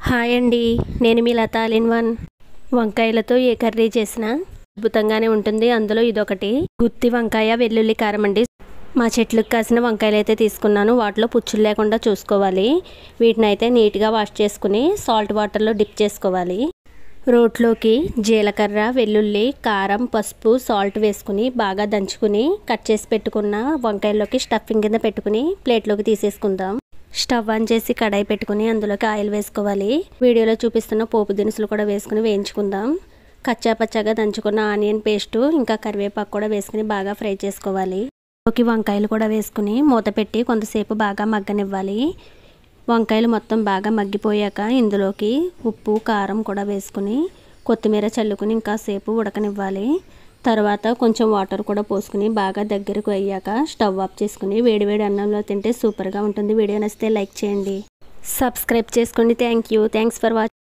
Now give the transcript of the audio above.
Hi అండి, నేను మీ లత ఆల్ ఇన్ వన్. వంకాయలతో ఏ కర్రీ చేసినా అద్భుతంగానే ఉంటుంది. అందులో ఇదొకటి గుత్తి వంకాయ వెల్లుల్లి కారం అండి. మా చెట్లకు కాసిన వంకాయలు అయితే తీసుకున్నాను. వాటిలో పుచ్చులు లేకుండా చూసుకోవాలి. వీటిని అయితే నీట్గా వాష్ చేసుకుని సాల్ట్ వాటర్లో డిప్ చేసుకోవాలి. రోట్లోకి జీలకర్ర, వెల్లుల్లి, కారం, పసుపు, సాల్ట్ వేసుకుని బాగా దంచుకుని కట్ చేసి పెట్టుకున్న వంకాయల్లోకి స్టఫింగ్ కింద పెట్టుకుని ప్లేట్లోకి తీసేసుకుందాం. స్టవ్ ఆన్ చేసి కడాయి పెట్టుకుని అందులోకి ఆయిల్ వేసుకోవాలి. వీడియోలో చూపిస్తున్న పోపు దినుసులు కూడా వేసుకుని వేయించుకుందాం. కచ్చా పచ్చాగా దంచుకున్న ఆనియన్ పేస్టు ఇంకా కరివేపాకు కూడా వేసుకుని బాగా ఫ్రై చేసుకోవాలి. ఇందులోకి వంకాయలు కూడా వేసుకుని మూత పెట్టి కొంతసేపు బాగా మగ్గనివ్వాలి. వంకాయలు మొత్తం బాగా మగ్గిపోయాక ఇందులోకి ఉప్పు, కారం కూడా వేసుకుని కొత్తిమీర చల్లుకుని ఇంకాసేపు ఉడకనివ్వాలి. తర్వాత కొంచెం వాటర్ కూడా పోసుకుని బాగా దగ్గరకు అయ్యాక స్టవ్ ఆఫ్ చేసుకుని వేడివేడి అన్నంలో తింటే సూపర్గా ఉంటుంది. వీడియో నచ్చితే లైక్ చేయండి, సబ్స్క్రైబ్ చేసుకోండి. Thanks for watching.